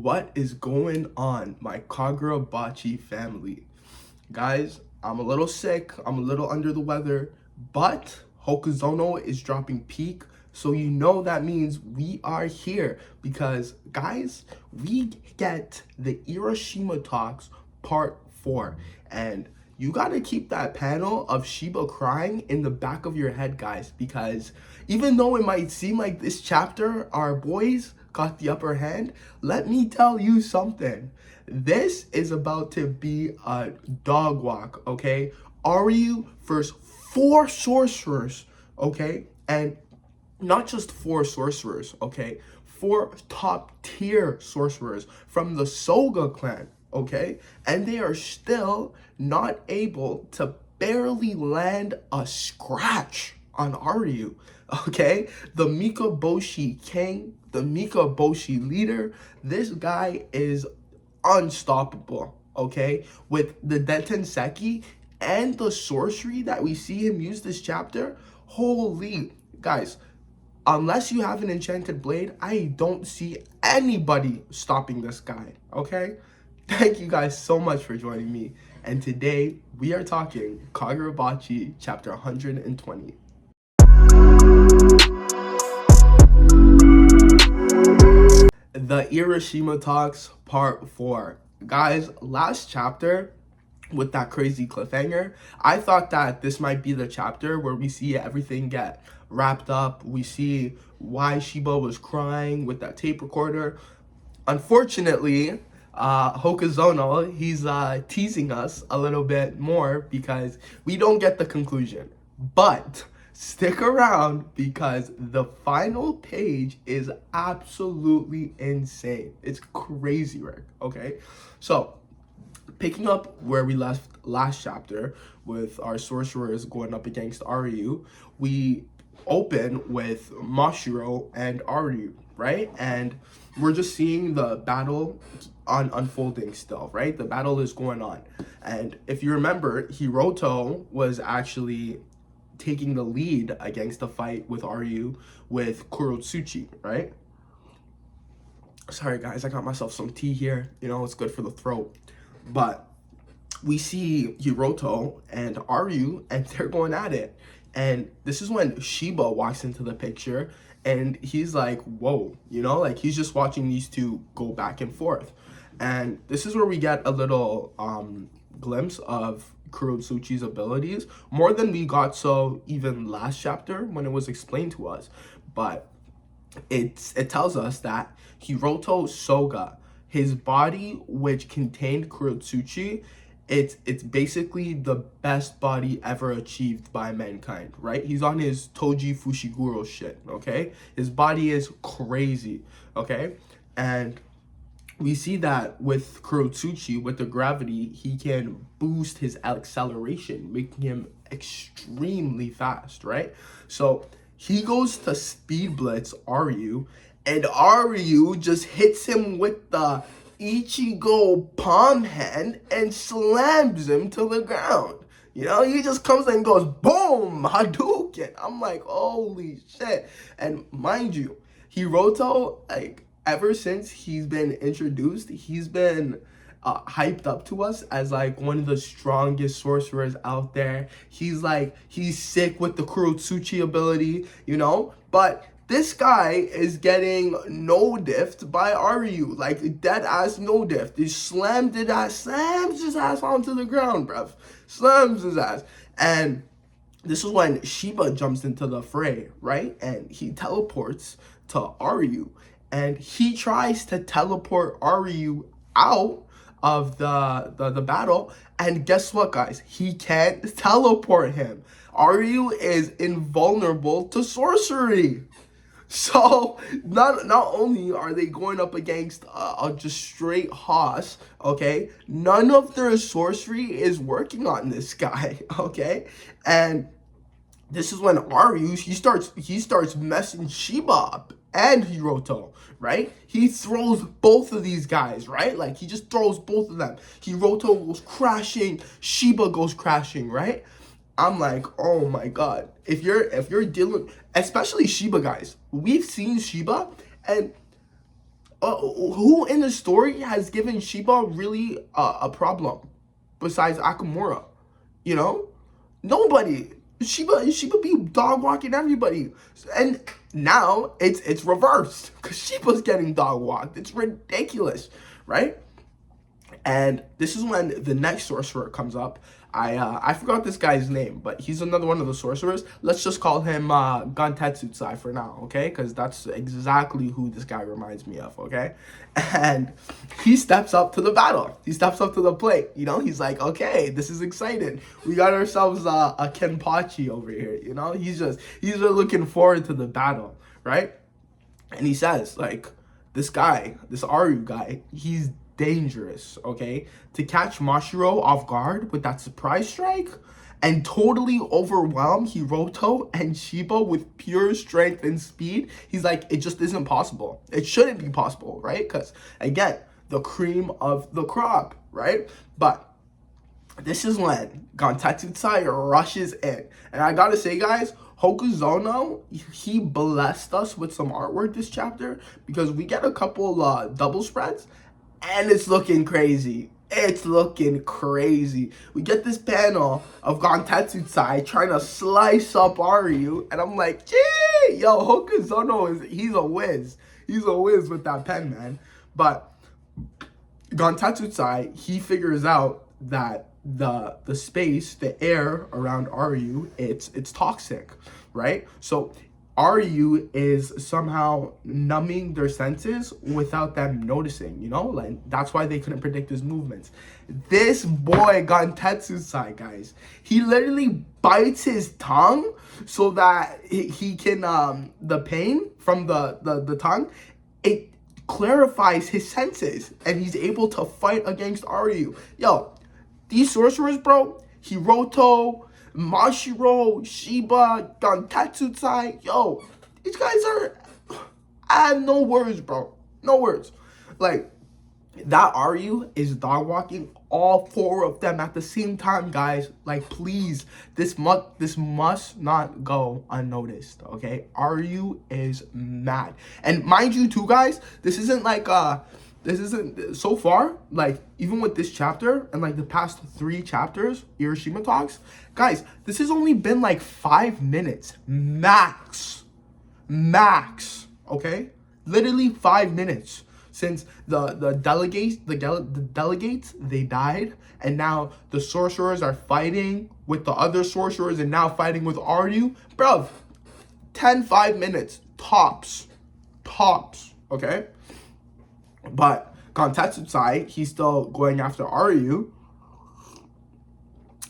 What is going on, my Kagurabachi family? Guys, I'm a little sick, I'm a little under the weather, but Hokuzono is dropping peak, so you know that means we are here because, guys, we get the Hiroshima Talks Part 4, and you gotta keep that panel of Shiba crying in the back of your head, guys, because even though it might seem like this chapter, our boys got the upper hand, let me tell you something. This is about to be a dog walk, okay? Aryu versus 4 sorcerers, okay? And not just 4 sorcerers, okay? 4 top-tier sorcerers from the Soga clan, okay? And they are still not able to barely land a scratch on Aryu, okay? The Mikaboshi king, the Mikaboshi leader, this guy is unstoppable, okay? With the Detenseki and the sorcery that we see him use this chapter, holy, guys, unless you have an enchanted blade, I don't see anybody stopping this guy, okay? Thank you guys so much for joining me. And today, we are talking Kagurabachi Chapter 120. The Hiroshima Talks Part 4. Guys, last chapter, with that crazy cliffhanger, I thought that this might be the chapter where we see everything get wrapped up. We see why Shiba was crying with that tape recorder. Unfortunately, Hokuzono, he's teasing us a little bit more because we don't get the conclusion. But stick around because the final page is absolutely insane. It's crazy, Rick, okay? So, picking up where we left last chapter with our sorcerers going up against Aryu, we open with Mashiro and Aryu, right? And we're just seeing the battle unfolding still, right? The battle is going on. And if you remember, Hiroto was actually taking the lead against the fight with Aryu with Kurotsuchi, right? Sorry guys, I got myself some tea here. You know, it's good for the throat. But we see Hiroto and Aryu, and they're going at it. And this is when Shiba walks into the picture, and he's like, whoa, you know, like he's just watching these two go back and forth. And this is where we get a little glimpse of Kurotsuchi's abilities, more than we got so even last chapter when it was explained to us. But it tells us that Hiroto Soga, his body which contained Kurotsuchi, it's basically the best body ever achieved by mankind, right? He's on his Toji Fushiguro shit, okay? His body is crazy, okay? And we see that with Kurotsuchi, with the gravity, he can boost his acceleration, making him extremely fast, right? So he goes to speed blitz Aryu, and Aryu just hits him with the Ichigo palm hand and slams him to the ground. You know, he just comes and goes, boom, Hadouken. I'm like, holy shit. And mind you, Hiroto, like, ever since he's been introduced, he's been hyped up to us as like one of the strongest sorcerers out there. He's sick with the Kurotsuchi ability, you know, but this guy is getting no diffed by Aryu, like dead ass no diff. He slams his ass onto the ground, bruv. Slams his ass. And this is when Shiba jumps into the fray, right? And he teleports to Aryu. And he tries to teleport Aryu out of the battle. And guess what, guys? He can't teleport him. Aryu is invulnerable to sorcery. So not only are they going up against a just straight hoss, okay, none of their sorcery is working on this guy, okay? And this is when Aryu, he starts messing Shiba up and Hiroto, right? He throws both of these guys, right? Like he just throws both of them. Hiroto goes crashing, Shiba goes crashing, right? I'm like, oh my god. If you're dealing, especially Shiba, guys, we've seen Shiba, and Who in the story has given Shiba really a problem besides Akamura? You know, nobody. Shiba be dog walking everybody, and now it's reversed because Shiba's getting dog walked. It's ridiculous, right? And this is when the next sorcerer comes up. I forgot this guy's name, but he's another one of the sorcerers. Let's just call him Gantetsutsai for now, okay? Because that's exactly who this guy reminds me of, okay? And he steps up to the battle. He steps up to the plate. You know, he's like, okay, this is exciting. We got ourselves a Kenpachi over here. You know, he's just looking forward to the battle, right? And he says, like, this guy, this Aryu guy, he's dangerous, okay? To catch Mashiro off guard with that surprise strike and totally overwhelm Hiroto and Shiba with pure strength and speed, he's like, it just isn't possible. It shouldn't be possible, right? Because, again, the cream of the crop, right? But this is when Gantetsutsai rushes in. And I gotta say, guys, Hokuzono, he blessed us with some artwork this chapter because we get a couple double spreads and it's looking crazy. It's looking crazy. We get this panel of Gantetsutsai trying to slice up Aryu, and I'm like, gee, yo, Hokuzono he's a whiz. He's a whiz with that pen, man. But Gantetsutsai, he figures out that the space, the air around Aryu, it's toxic, right? So Aryu is somehow numbing their senses without them noticing, you know? Like, that's why they couldn't predict his movements. This boy, Gantetsutsai, guys, he literally bites his tongue so that he can, the pain from the tongue, it clarifies his senses, and he's able to fight against Aryu. Yo, these sorcerers, bro, Hiroto, Mashiro, Shiba, Gantetsutsai, yo, these guys are, I have no words, bro. No words. Like, that Aryu is dog walking all four of them at the same time, guys. Like, please, this must not go unnoticed, okay? Aryu is mad. And mind you, too, guys, this isn't like, this isn't, so far, like, even with this chapter and, like, the past 3 chapters, Hiroshima talks, guys, this has only been, like, 5 minutes, max, okay? Literally 5 minutes since the delegates, they died, and now the sorcerers are fighting with the other sorcerers and now fighting with Aryu. Bruv, 5 minutes, tops, okay? But Gantetsutsai, he's still going after Aryu,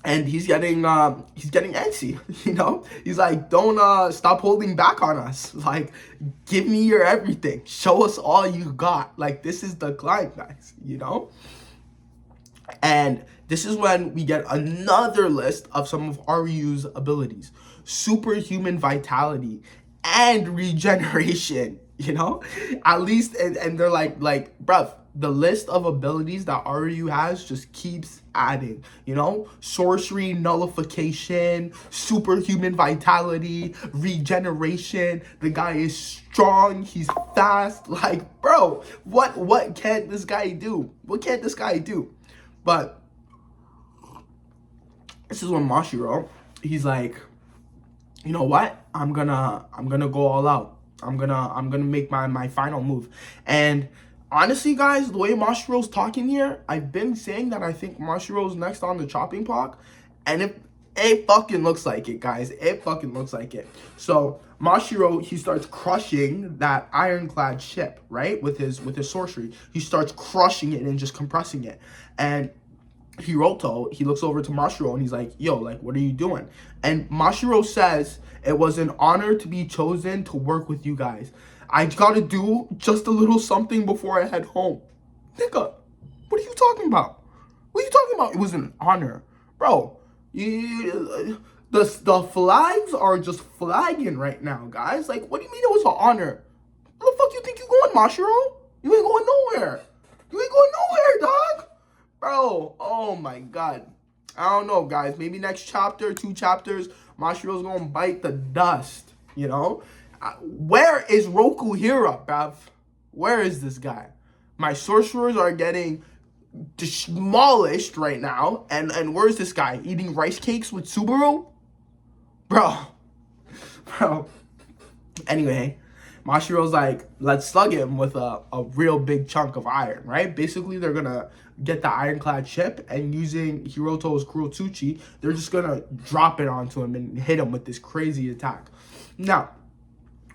and he's getting antsy, you know? He's like, don't stop holding back on us. Like, give me your everything. Show us all you got. Like, this is the climb, guys, you know? And this is when we get another list of some of Aryu's abilities. Superhuman vitality and regeneration, you know? At least, and they're like, bruv, the list of abilities that Aryu has just keeps adding, you know? Sorcery, nullification, superhuman vitality, regeneration. The guy is strong, he's fast. Like, bro, what can't this guy do? What can't this guy do? But this is when Mashiro, he's like, you know what? I'm gonna go all out. I'm gonna make my final move. And honestly, guys, the way Mashiro's talking here, I've been saying that I think Mashiro's next on the chopping block, and it fucking looks like it, guys. It fucking looks like it. So Mashiro, he starts crushing that ironclad ship, right? With his sorcery. He starts crushing it and just compressing it. And Hiroto, he looks over to Mashiro and he's like, yo, like, what are you doing? And Mashiro says, it was an honor to be chosen to work with you guys. I gotta do just a little something before I head home. Nigga, what are you talking about? What are you talking about? It was an honor. Bro, the flags are just flagging right now, guys. Like, what do you mean it was an honor? Where the fuck you think you going, Mashiro? You ain't going nowhere. You ain't going nowhere, dog. Bro, oh my god. I don't know, guys. Maybe next chapter, 2 chapters, Mashiro's gonna bite the dust, you know? Where is Rokuhira, bruv? Where is this guy? My sorcerers are getting demolished right now. And where's this guy? Eating rice cakes with Subaru? Bro. Bro. Anyway, Mashiro's like, let's slug him with a real big chunk of iron, right? Basically, they're gonna get the ironclad ship, and using Hiroto's Kurotsuchi, they're just gonna drop it onto him and hit him with this crazy attack. Now,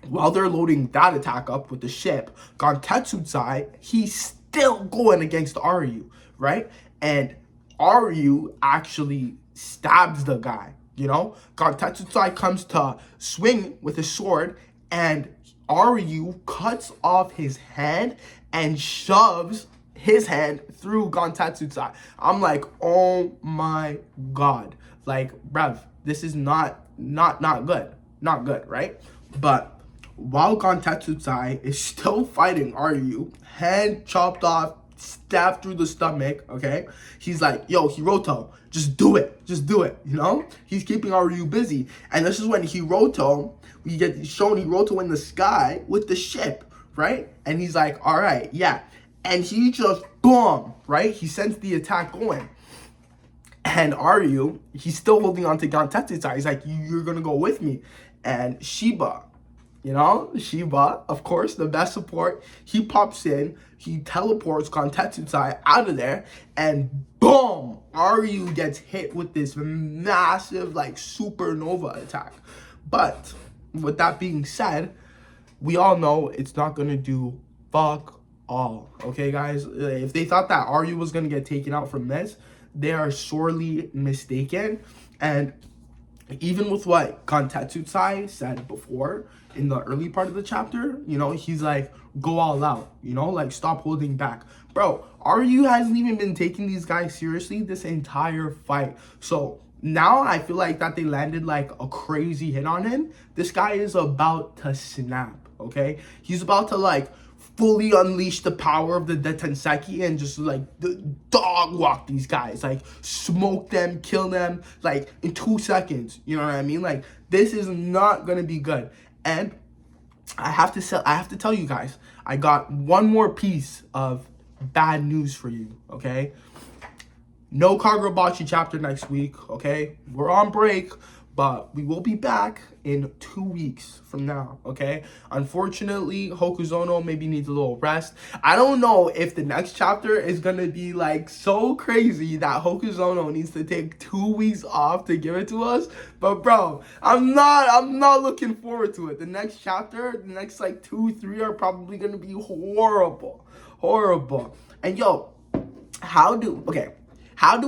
while they're loading that attack up with the ship, Gantetsutai, he's still going against Aryu, right? And Aryu actually stabs the guy, you know? Gantetsutai comes to swing with his sword, and Aryu cuts off his hand and shoves his hand through Gantetsutai. I'm like, oh my god. Like, bruv, this is not good. Not good, right? But while Gantetsutai is still fighting Aryu, hand chopped off, stabbed through the stomach, okay? He's like, yo, Hiroto, just do it, you know? He's keeping Aryu busy. And this is when we get shown Hiroto in the sky with the ship, right? And he's like, all right, yeah. And he just, boom, right? He sends the attack going. And Aryu, he's still holding on to Gantetsutai. He's like, you're gonna go with me. And Shiba, of course, the best support, he pops in, he teleports Gantetsutai out of there, and boom, Aryu gets hit with this massive, like, supernova attack. But with that being said, we all know it's not gonna do fuck all, okay, guys? If they thought that Aryu was gonna get taken out from this, they are sorely mistaken. And even with what Gantetsutai said before in the early part of the chapter, you know, he's like, go all out, you know, like, stop holding back. Bro, Aryu hasn't even been taking these guys seriously this entire fight. So now I feel like that they landed like a crazy hit on him. This guy is about to snap, okay? He's about to like fully unleash the power of the Detenseki and just like dog walk these guys, like smoke them, kill them, like in 2 seconds. You know what I mean? Like, this is not gonna be good. And I have to tell you guys, I got one more piece of bad news for you. Okay, no Kagurabachi chapter next week. Okay, we're on break, but we will be back in 2 weeks from now, okay? Unfortunately, Hokuzono maybe needs a little rest. I don't know if the next chapter is gonna be like so crazy that Hokuzono needs to take 2 weeks off to give it to us. But bro, I'm not looking forward to it. The next chapter, the next like 2, 3 are probably gonna be horrible. And yo, how do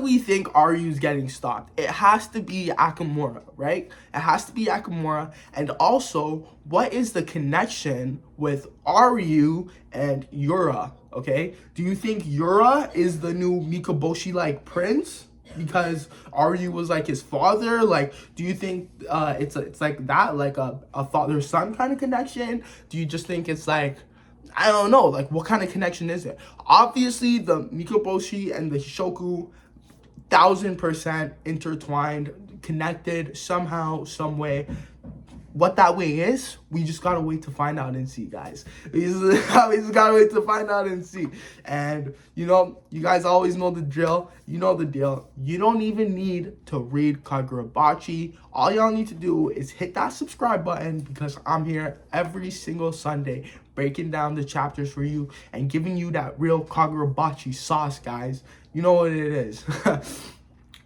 we think Aryu's getting stopped? It has to be Akamura, right? It has to be Akamura. And also, what is the connection with Aryu and Yura, okay? Do you think Yura is the new Mikoboshi-like prince? Because Aryu was like his father? Like, do you think it's like that, like a father-son kind of connection? Do you just think it's like, I don't know, like, what kind of connection is it? Obviously, the Mikoboshi and the Hishoku, 1000% intertwined, connected somehow, some way. What that way is, we just gotta wait to find out and see, guys. We just gotta wait to find out and see. And, you know, you guys always know the drill. You know the deal. You don't even need to read Kagurabachi. All y'all need to do is hit that subscribe button, because I'm here every single Sunday breaking down the chapters for you and giving you that real Kagurabachi sauce, guys. You know what it is.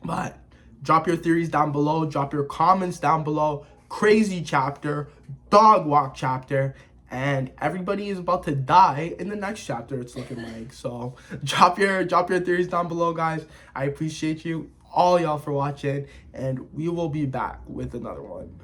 But drop your theories down below. Drop your comments down below. Crazy chapter, dog walk chapter, and everybody is about to die in the next chapter, it's looking like. So drop your theories down below, guys. I appreciate you all y'all for watching, and we will be back with another one.